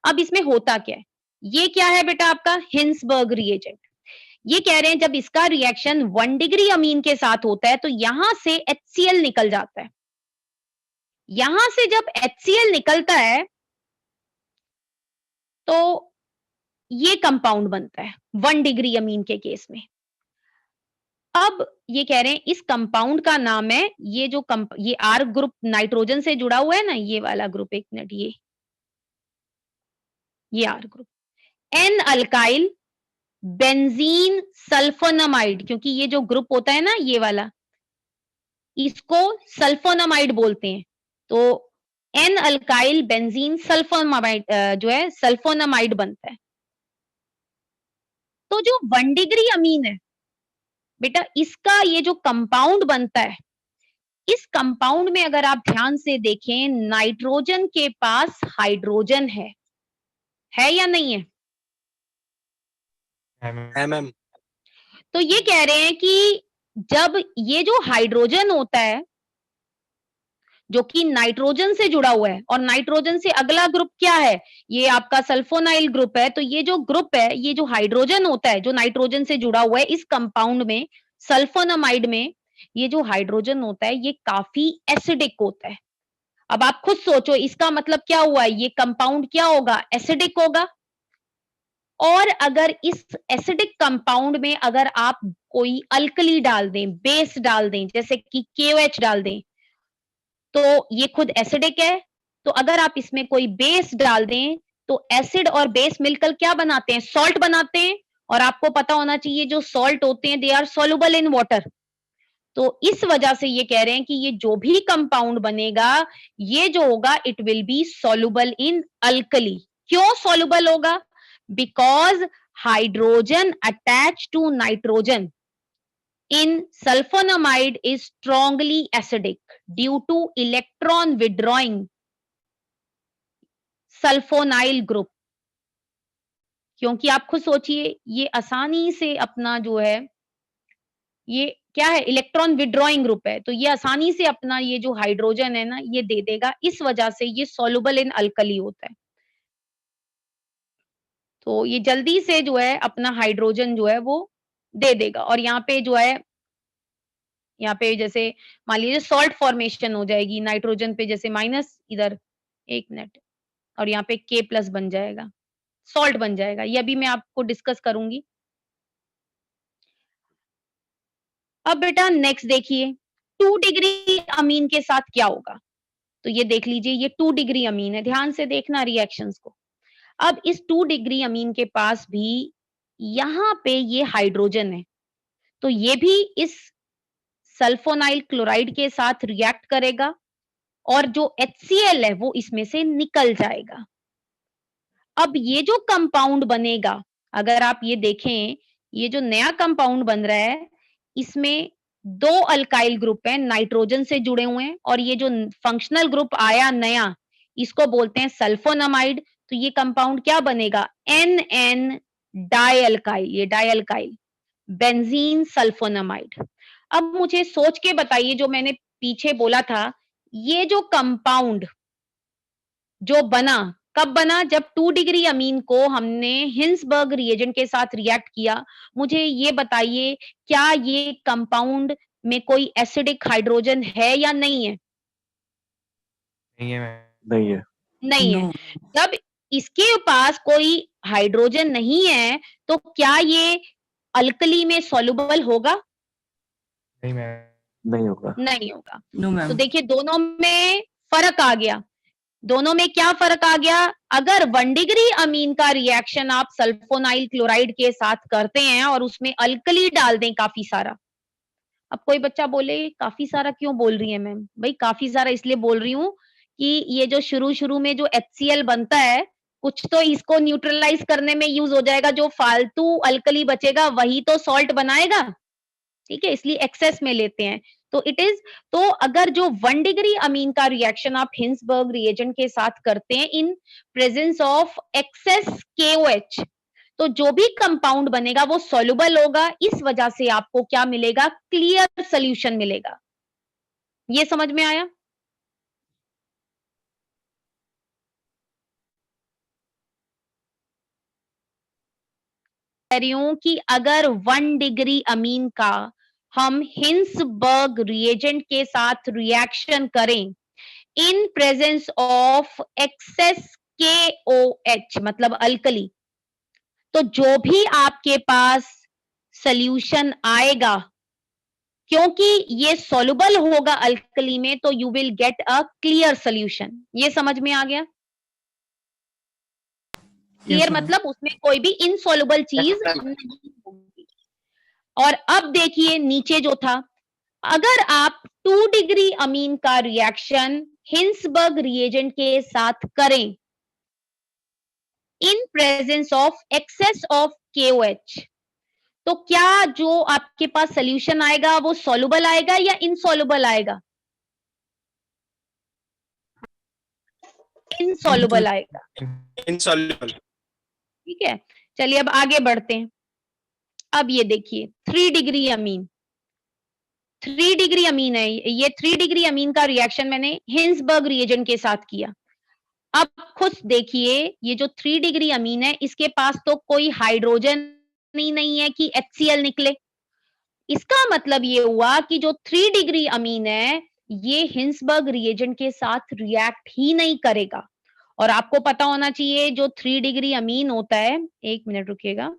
अब इसमें होता क्या है? ये क्या है बेटा आपका हिंसबर्ग रिएजेंट। ये कह रहे हैं जब इसका रिएक्शन 1 डिग्री अमीन के साथ होता है तो यहां से HCl निकल जाता है। यहां से जब HCl निकलता है तो ये कंपाउंड बनता है 1 डिग्री अमीन के केस में। अब ये कह रहे हैं इस कंपाउंड का नाम है, ये जो ये R ग्रुप नाइट्रोजन से जुड़ा हुआ है ना, ये वाला ग्रुप, एक मिनट, ये R group, N alkyl benzene sulphonamide, क्योंकि ये जो ग्रुप होता है ना ये वाला, इसको सल्फोनामाइड बोलते हैं। तो एन अल्काइल बेंजीन सल्फोनामाइड जो है सल्फोनामाइड बनता है। तो जो 1 डिग्री अमीन है बेटा, इसका ये जो कंपाउंड बनता है, इस कंपाउंड में अगर आप ध्यान से देखें, नाइट्रोजन के पास हाइड्रोजन है या नहीं है? है मैम। तो ये कह रहे हैं कि जब ये जो हाइड्रोजन होता है जो कि नाइट्रोजन से जुड़ा हुआ है, और नाइट्रोजन से अगला ग्रुप क्या है, ये आपका सल्फोनाइल ग्रुप है, तो ये जो ग्रुप है, ये जो हाइड्रोजन होता है जो नाइट्रोजन से जुड़ा हुआ है, इस कंपाउंड में सल्फोनामाइड में ये जो हाइड्रोजन होता है ये काफी एसिडिक होता है। अब आप खुद सोचो इसका मतलब क्या हुआ, ये कंपाउंड क्या होगा, एसिडिक होगा। और अगर इस एसिडिक कंपाउंड में अगर आप कोई अल्कली डाल दें, बेस डाल दें, जैसे कि KOH डाल दें, तो ये खुद एसिडिक है। तो अगर आप इसमें कोई बेस डाल दें तो एसिड और बेस मिलकर क्या बनाते हैं, सॉल्ट बनाते हैं। और आपको पता होना चाहिए जो सॉल्ट होते हैं they are soluble in water. तो इस वजह से ये कह रहे हैं कि ये जो भी कंपाउंड बनेगा, ये जो होगा it will be soluble in alkali. क्यों सॉल्युबल होगा? Because hydrogen attach to nitrogen in sulfonamide is strongly acidic due to electron withdrawing sulphonyl group. क्योंकि आप खुद सोचिए ये आसानी से अपना जो है, ये क्या है, इलेक्ट्रॉन विड्रॉइंग ग्रुप है, तो ये आसानी से अपना ये जो हाइड्रोजन है ना ये दे देगा, इस वजह से ये सॉल्युबल इन अल्कली होता है। तो ये जल्दी से जो है अपना हाइड्रोजन जो है वो दे देगा। और यहाँ पे जो है, यहाँ पे जैसे मान लीजिए सॉल्ट फॉर्मेशन हो जाएगी नाइट्रोजन पे, जैसे माइनस इधर, एक मिनट, और यहाँ पे K प्लस बन जाएगा, सॉल्ट बन जाएगा। ये अभी मैं आपको डिस्कस करूंगी। अब बेटा नेक्स्ट देखिए 2 डिग्री अमीन के साथ क्या होगा। तो ये देख लीजिए, ये 2 डिग्री अमीन है, ध्यान से देखना रिएक्शंस को। अब इस 2 डिग्री अमीन के पास भी यहाँ पे ये हाइड्रोजन है, तो ये भी इस सल्फोनाइल क्लोराइड के साथ रिएक्ट करेगा और जो HCl है वो इसमें से निकल जाएगा। अब ये जो कंपाउंड बनेगा, अगर आप ये देखें, ये जो नया कंपाउंड बन रहा है, इसमें 2 अल्काइल ग्रुप हैं, नाइट्रोजन से जुड़े हुए हैं, और ये जो फंक्शनल ग्रुप आया नया, इसको बोलते हैं सल्फोनामाइड। तो ये कंपाउंड क्या बनेगा, NN डाइअल्काइल, ये डाइअल्काइल बेंजीन सल्फोनामाइड। अब मुझे सोच के बताइए, जो मैंने पीछे बोला था, ये जो कंपाउंड जो बना, कब बना, जब 2 डिग्री अमीन को हमने हिंसबर्ग रिएजेंट के साथ रिएक्ट किया। मुझे ये बताइए क्या ये कंपाउंड में कोई एसिडिक हाइड्रोजन है या नहीं है? नहीं है मैम। नहीं है। नहीं है। जब इसके पास कोई हाइड्रोजन नहीं है तो क्या ये अल्कली में सॉल्युबल होगा? नहीं मैम। नहीं होगा। नहीं होगा। नो तो मैम। देखिए दोनों में फर्क आ गया। दोनों में क्या फर्क आ गया? अगर 1 डिग्री अमीन का रिएक्शन आप सल्फोनाइल क्लोराइड के साथ करते हैं और उसमें अल्कली डाल दें काफी सारा। अब कोई बच्चा बोले काफी सारा क्यों बोल रही है मैम? भाई काफी सारा इसलिए बोल रही हूँ कि ये जो शुरू-शुरू में जो HCl बनता है कुछ तो इसको न्यूट्रलाइज करने में यूज हो जाएगा, जो फालतू अल्कली बचेगा वही तो सॉल्ट बनाएगा, ठीक है, इसलिए एक्सेस में लेते हैं। तो इट इज, तो अगर जो 1 डिग्री अमीन का रिएक्शन आप हिंसबर्ग रिएजेंट के साथ करते हैं in presence of excess KOH, तो जो भी कंपाउंड बनेगा वो सॉल्युबल होगा, इस वजह से आपको क्या मिलेगा, क्लियर सोल्यूशन मिलेगा। ये समझ में आया? कह रही हूं कि अगर 1 डिग्री अमीन का हम हिंसबर्ग रिएजेंट के साथ रिएक्शन करें in presence of excess KOH मतलब अल्कली, तो जो भी आपके पास सॉल्यूशन आएगा, क्योंकि ये सॉल्युबल होगा अल्कली में, तो you will get a clear solution. ये समझ में आ गया? Clear ma'am. मतलब उसमें कोई भी इनसॉल्युबल चीज ma'am. नहीं होगी। और अब देखिए नीचे जो था, अगर आप 2 डिग्री अमीन का रिएक्शन हिंसबर्ग रिएजेंट के साथ करें in presence of excess of KOH, तो क्या जो आपके पास सोल्यूशन आएगा वो सॉल्युबल आएगा या इनसॉल्युबल आएगा? इनसॉल्युबल आएगा, Insoluble. ठीक है। चलिए अब आगे बढ़ते हैं। अब ये देखिए 3 डिग्री अमीन, 3 डिग्री अमीन है ये, 3 डिग्री अमीन का रिएक्शन मैंने हिंसबर्ग रिएजेंट के साथ किया। अब खुद देखिए ये जो 3 डिग्री अमीन है इसके पास तो कोई हाइड्रोजन ही नहीं है कि HCl निकले। इसका मतलब ये हुआ कि जो 3 डिग्री अमीन है ये हिंसबर्ग रिएजेंट के साथ रिएक्ट ही नहीं करेगा। और आपको पता होना चाहिए जो 3 डिग्री अमीन होता है, 1 मिनट रुकिएगा,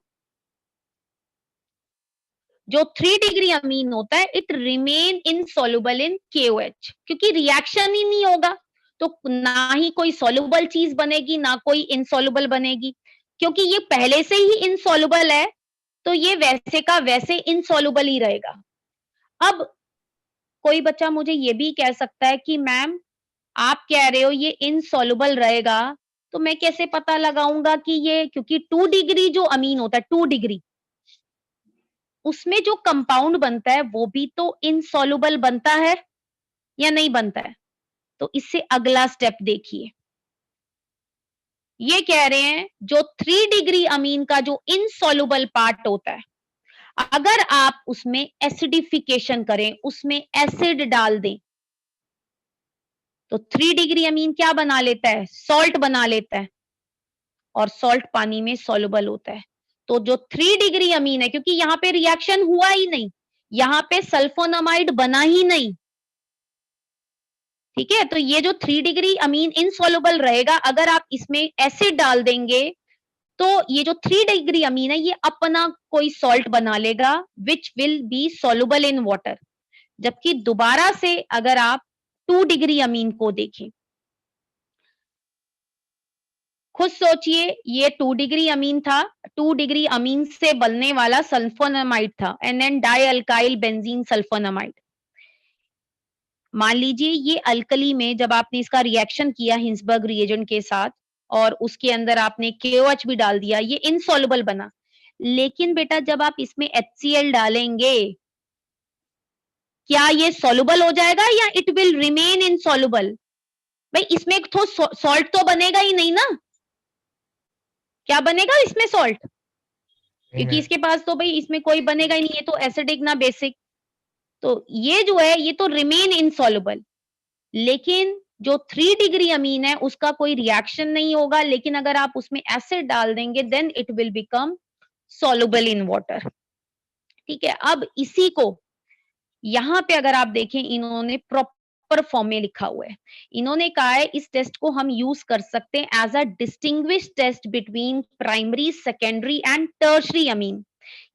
जो 3 डिग्री अमीन होता है it remain insoluble in KOH, क्योंकि रिएक्शन ही नहीं होगा तो ना ही कोई सॉल्युबल चीज बनेगी ना कोई इनसॉल्युबल बनेगी। क्योंकि ये पहले से ही इनसॉल्युबल है तो ये वैसे का वैसे इनसॉल्युबल ही रहेगा। अब कोई बच्चा मुझे ये भी कह सकता है कि मैम आप कह रहे हो ये इनसॉल्युबल रहेगा, तो मैं कैसे पता लगाऊंगा कि ये, क्योंकि 2 डिग्री जो अमीन होता है 2 डिग्री, उसमें जो कंपाउंड बनता है वो भी तो इनसॉल्युबल बनता है या नहीं बनता है? तो इससे अगला स्टेप देखिए, ये कह रहे हैं जो 3 डिग्री अमीन का जो इनसॉल्युबल पार्ट होता है, अगर आप उसमें एसिडिफिकेशन करें, उसमें एसिड डाल दें, तो 3 डिग्री अमीन क्या बना लेता है, सॉल्ट बना लेता है, और सॉल्ट पानी में सॉल्युबल होता है। तो जो 3 डिग्री अमीन है, क्योंकि यहां पे रिएक्शन हुआ ही नहीं, यहां पे सल्फोनामाइड बना ही नहीं, ठीक है, तो ये जो 3 डिग्री अमीन इनसॉल्युबल रहेगा, अगर आप इसमें एसिड डाल देंगे तो ये जो 3 डिग्री अमीन है ये अपना कोई सॉल्ट बना लेगा which will be soluble in water. जबकि दोबारा से अगर आप 2 डिग्री अमीन को देखें, खुद सोचिए ये 2 डिग्री अमीन था, 2 डिग्री अमीन से बनने वाला सल्फोनामाइड था, NN di alkyl benzene sulphonamide. मान लीजिए ये अल्कली में जब आपने इसका रिएक्शन किया हिंसबर्ग रिएजेंट के साथ और उसके अंदर आपने KOH भी डाल दिया, ये इनसॉल्युबल बना। लेकिन बेटा जब आप इसमें HCl डालेंगे, क्या ये सॉल्युबल हो जाएगा या इट विल रिमेन इनसॉल्युबल? भाई इसमें तो सॉल्ट तो बनेगा ही नहीं ना, क्या बनेगा इसमें सॉल्ट? क्योंकि इसके पास तो भाई इसमें कोई बनेगा ही नहीं, है तो एसिडिक ना बेसिक, तो ये जो है ये तो रिमेन इनसॉल्युबल। लेकिन जो 3 डिग्री अमीन है उसका कोई रिएक्शन नहीं होगा, लेकिन अगर आप उसमें एसिड डाल देंगे then it will become soluble in water, ठीक है। अब इसी को यहां पे अगर आप देखें इन्होंने प्रॉपर फॉर्म में लिखा हुआ है, इन्होंने कहा है इस टेस्ट को हम यूज कर सकते हैं as a distinguish test between primary, secondary and tertiary amine.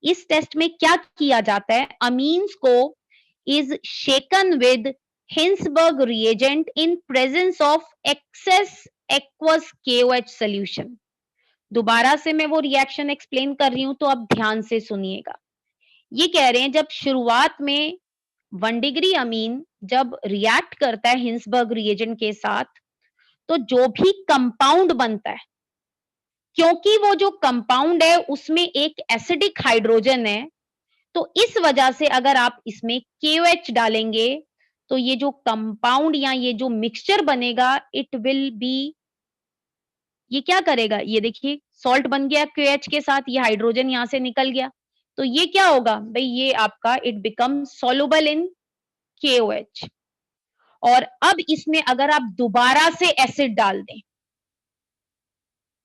इस टेस्ट में क्या किया जाता है, अमीन्स को is shaken with Hinsberg reagent in presence of excess aqueous KOH solution. दोबारा से मैं वो रिएक्शन एक्सप्लेन कर रही हूं तो अब ध्यान से सुनिएगा। ये कह रहे हैं जब शुरुआत में 1 डिग्री अमीन जब रिएक्ट करता है हिंसबर्ग रिएजेंट के साथ, तो जो भी कंपाउंड बनता है क्योंकि वो जो कंपाउंड है उसमें एक एसिडिक हाइड्रोजन है, तो इस वजह से अगर आप इसमें KOH डालेंगे तो ये जो कंपाउंड या ये जो मिक्सचर बनेगा इट विल बी, ये क्या करेगा, ये देखिए सॉल्ट बन गया KOH के साथ, ये हाइड्रोजन यहां से निकल गया, तो ये क्या होगा भाई, ये आपका it become soluble in KOH। और अब इसमें अगर आप दोबारा से एसिड डाल दें,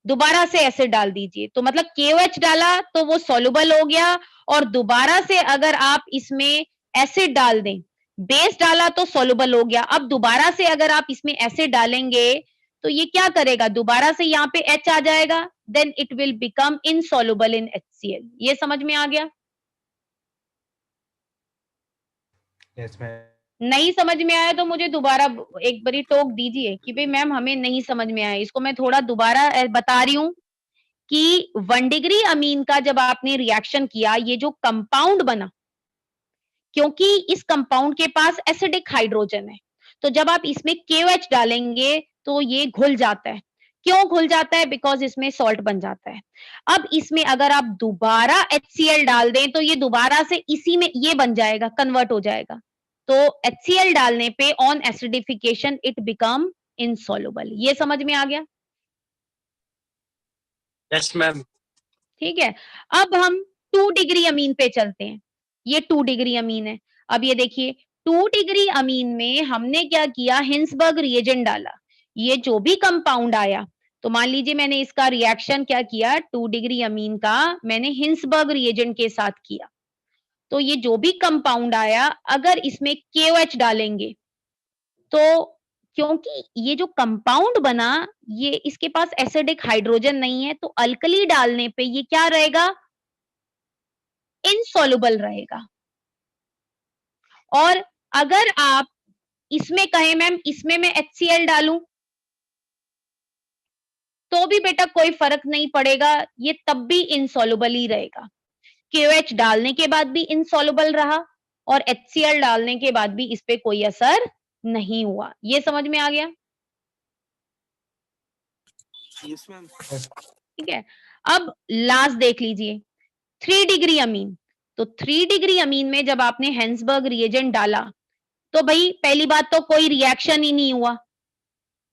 दोबारा से एसिड डाल दीजिए, तो मतलब KOH डाला तो वो सॉल्युबल हो गया, और दोबारा से अगर आप इसमें एसिड डाल दें, बेस डाला तो सॉल्युबल हो गया, अब दोबारा से अगर आप इसमें एसिड डालेंगे तो ये क्या करेगा, दोबारा से यहाँ पे H आ जाएगा, then it will become insoluble in HCl। ये समझ में आ गया? Yes ma'am. नहीं समझ में आया तो मुझे दोबारा एक बारी टोक दीजिए कि भाई मैम हमें नहीं समझ में आया। इसको मैं थोड़ा दोबारा बता रही हूँ कि 1 डिग्री अमीन का जब आपने रिएक्शन किया, ये जो कंपाउंड बना, क्योंकि इस कंपाउंड के पास एसिडिक हाइड्रोजन है, तो जब आप इसमें KOH डालेंगे तो ये घुल जाता है। क्यों घुल जाता है? बिकॉज इसमें सॉल्ट बन जाता है। अब इसमें अगर आप दोबारा HCl डाल दें तो ये दोबारा से इसी में ये बन जाएगा, कन्वर्ट हो जाएगा। तो HCl डालने पे on acidification it become insoluble. ये समझ में आ गया? Yes, ma'am. ठीक है, अब हम 2 डिग्री अमीन पे चलते हैं। ये 2 डिग्री अमीन है। अब ये देखिए 2 डिग्री अमीन में हमने क्या किया, हिंसबर्ग रिएजेंट डाला। ये जो भी कंपाउंड आया, तो मान लीजिए मैंने इसका रिएक्शन क्या किया, 2 डिग्री अमीन का मैंने हिंसबर्ग रिएजेंट के साथ किया। तो ये जो भी कंपाउंड आया, अगर इसमें KOH डालेंगे, तो क्योंकि ये जो कंपाउंड बना, ये इसके पास एसिडिक हाइड्रोजन नहीं है, तो अल्कली डालने पे ये क्या रहेगा, इनसॉल्युबल रहेगा। और अगर आप इसमें कहें मैम इसमें मैं HCl डालूं, तो भी बेटा कोई फर्क नहीं पड़ेगा, ये तब भी इनसॉल्युबल ही रहेगा। KOH डालने के बाद भी इनसॉल्युबल रहा और HCl डालने के बाद भी इस पे कोई असर नहीं हुआ। ये समझ में आ गया? Yes, ma'am. ठीक है, अब लास्ट देख लीजिए 3 डिग्री अमीन। तो 3 डिग्री अमीन में जब आपने हेंसबर्ग रिएजेंट डाला, तो भाई पहली बात तो कोई रिएक्शन ही नहीं हुआ,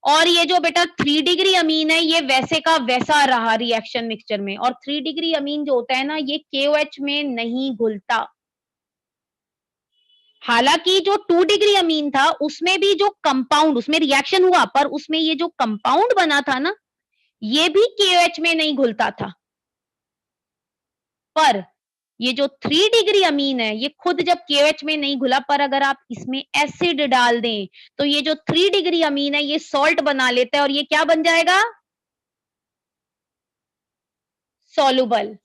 और ये जो बेटा 3 डिग्री अमीन है ये वैसे का वैसा रहा रिएक्शन मिक्सचर में। और 3 डिग्री अमीन जो होता है ना, ये KOH में नहीं घुलता। हालांकि जो 2 डिग्री अमीन था उसमें भी जो कंपाउंड, उसमें रिएक्शन हुआ, पर उसमें ये जो कंपाउंड बना था ना, ये भी KOH में नहीं घुलता था। पर ये जो 3 डिग्री अमीन है, ये खुद जब KOH में नहीं घुला, पर अगर आप इसमें एसिड डाल दें, तो ये जो 3 डिग्री अमीन है, ये सॉल्ट बना लेता है और ये क्या बन जाएगा, सॉल्युबल।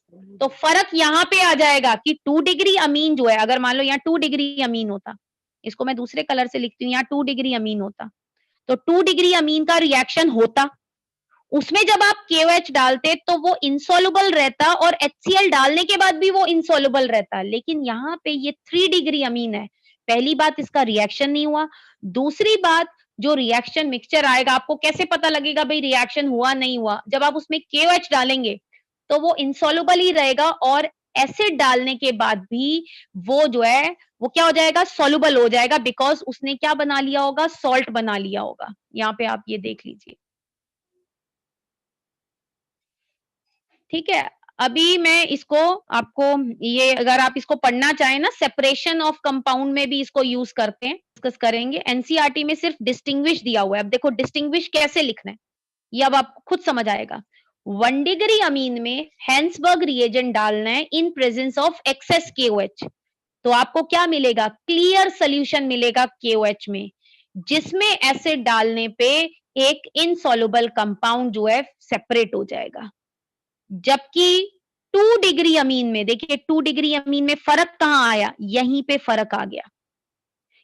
तो फर्क यहां पे आ जाएगा कि 2 डिग्री अमीन जो है, अगर मान लो यहाँ 2 डिग्री अमीन होता, इसको मैं दूसरे कलर से लिखती हूँ, यहाँ 2 डिग्री अमीन होता, तो 2 डिग्री अमीन का रिएक्शन होता, उसमें जब आप KOH डालते तो वो इनसॉल्युबल रहता और HCl डालने के बाद भी वो इनसॉल्युबल रहता। लेकिन यहाँ पे ये 3 डिग्री अमीन है, पहली बात इसका रिएक्शन नहीं हुआ, दूसरी बात जो रिएक्शन मिक्सचर आएगा, आपको कैसे पता लगेगा भाई रिएक्शन हुआ नहीं हुआ, जब आप उसमें KOH डालेंगे तो वो इनसॉल्युबल ही रहेगा, और एसिड डालने के बाद भी वो जो है वो क्या हो जाएगा, सॉल्युबल हो जाएगा, बिकॉज उसने क्या बना लिया होगा, सॉल्ट बना लिया होगा। यहाँ पे आप ये देख लीजिए। ठीक है, अभी मैं इसको आपको, ये अगर आप इसको पढ़ना चाहें ना, सेपरेशन ऑफ कंपाउंड में भी इसको यूज करते हैं, डिस्कस करेंगे। एनसीईआरटी में सिर्फ डिस्टिंग्विश दिया हुआ है। अब देखो डिस्टिंग्विश कैसे लिखना है, ये अब आपको खुद समझ आएगा। 1 डिग्री अमीन में हेंसबर्ग रिएजेंट डालना है in presence of excess KOH, तो आपको क्या मिलेगा, क्लियर सोल्यूशन मिलेगा KOH में, जिसमें एसिड डालने पे एक इनसॉल्युबल कंपाउंड जो है सेपरेट हो जाएगा। जबकि 2 डिग्री अमीन में देखिए, 2 डिग्री अमीन में फर्क कहां आया, यहीं पे फर्क आ गया।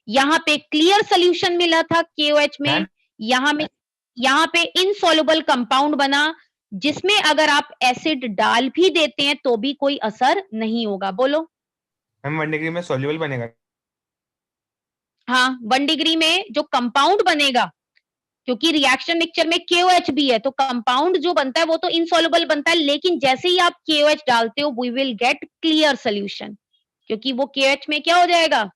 यहां पे क्लियर सोल्यूशन मिला था KOH में, यहां पे इनसॉल्युबल कंपाउंड बना, जिसमें अगर आप एसिड डाल भी देते हैं तो भी कोई असर नहीं होगा। बोलो। मैम 1 डिग्री में सॉल्युबल बनेगा। हाँ, 1 डिग्री में जो कंपाउंड बनेगा क्योंकि रिएक्शन मिक्सचर में KOH भी है, तो कंपाउंड जो बनता है वो तो इनसॉल्युबल बनता है, लेकिन जैसे ही आप KOH डालते हो we will get clear solution, क्योंकि वो KOH में क्या हो जाएगा,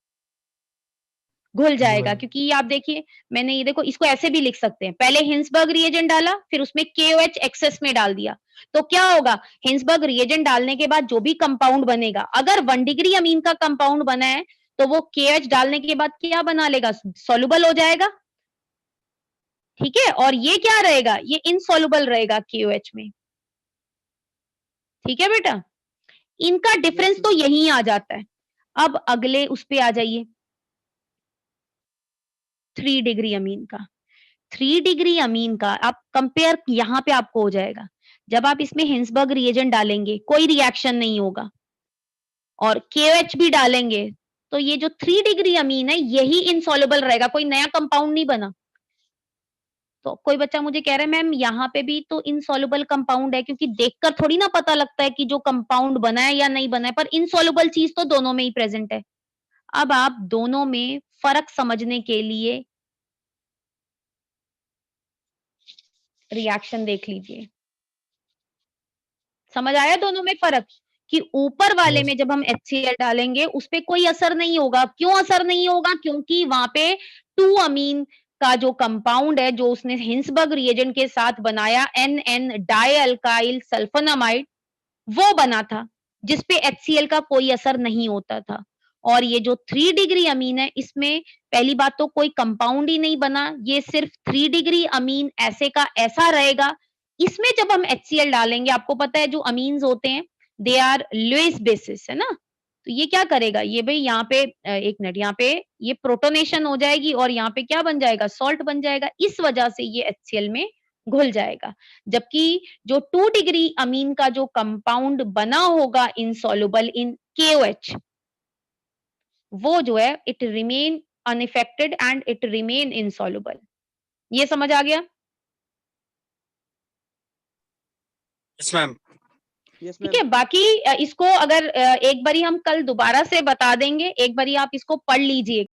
घुल जाएगा। क्योंकि आप देखिए, मैंने ये देखो, इसको ऐसे भी लिख सकते हैं, पहले हिंसबर्ग रिएजेंट डाला, फिर उसमें KOH एक्सेस में डाल दिया, तो क्या होगा, हिंसबर्ग रिएजेंट डालने के बाद जो भी कंपाउंड बनेगा, अगर 1 डिग्री अमीन का कंपाउंड बना है तो वो KOH डालने के बाद क्या बना लेगा, सॉल्युबल हो जाएगा, ठीक है। और ये क्या रहेगा, ये इनसॉल्युबल रहेगा KOH में, ठीक है बेटा। इनका डिफरेंस तो यही आ जाता है। अब अगले उस पे आ जाइए, 3 डिग्री अमीन का। 3 डिग्री अमीन का आप कंपेयर यहां पे आपको हो जाएगा, जब आप इसमें हिंसबर्ग रिएजेंट डालेंगे कोई रिएक्शन नहीं होगा, और KOH भी डालेंगे तो ये जो 3 डिग्री अमीन है यही इनसॉल्युबल रहेगा, कोई नया कंपाउंड नहीं बना। तो कोई बच्चा मुझे कह रहा है मैम यहाँ पे भी तो इनसॉल्युबल कंपाउंड है, क्योंकि देखकर थोड़ी ना पता लगता है कि जो कंपाउंड बना है या नहीं बना है, पर इनसॉल्युबल चीज तो दोनों में ही प्रेजेंट है। अब आप दोनों में फर्क समझने के लिए रिएक्शन देख लीजिए, समझ आया दोनों में फर्क, कि ऊपर वाले Yes. में जब हम HCl डालेंगे उस पे कोई असर नहीं होगा। क्यों असर नहीं होगा, क्योंकि वहां पे 2 अमीन का जो कंपाउंड है, जो उसने हिंसबर्ग रिएजेंट के साथ बनाया, NN डाइअल्काइल सल्फोनामाइड, वो बना था, जिसपे HCl का कोई असर नहीं होता था। और ये जो 3 डिग्री अमीन है, इसमें पहली बात तो कोई कंपाउंड ही नहीं बना, ये सिर्फ 3 डिग्री अमीन ऐसे का ऐसा रहेगा। इसमें जब हम HCl डालेंगे, आपको पता है जो अमीन्स होते हैं दे आर लुईस बेसिस, है ना, तो ये क्या करेगा, ये भाई यहाँ पे एक मिनट, यहाँ पे ये प्रोटोनेशन हो जाएगी और यहाँ पे क्या बन जाएगा, सॉल्ट बन जाएगा, इस वजह से ये HCl में घुल जाएगा। जबकि जो 2 डिग्री अमीन का जो कंपाउंड बना होगा इनसॉल्युबल इन KOH, वो जो है it remain unaffected and it remain insoluble. ये समझ आ गया? Yes, ma'am. ठीक है। बाकी इसको अगर एक बारी हम कल दोबारा से बता देंगे, एक बारी आप इसको पढ़ लीजिए।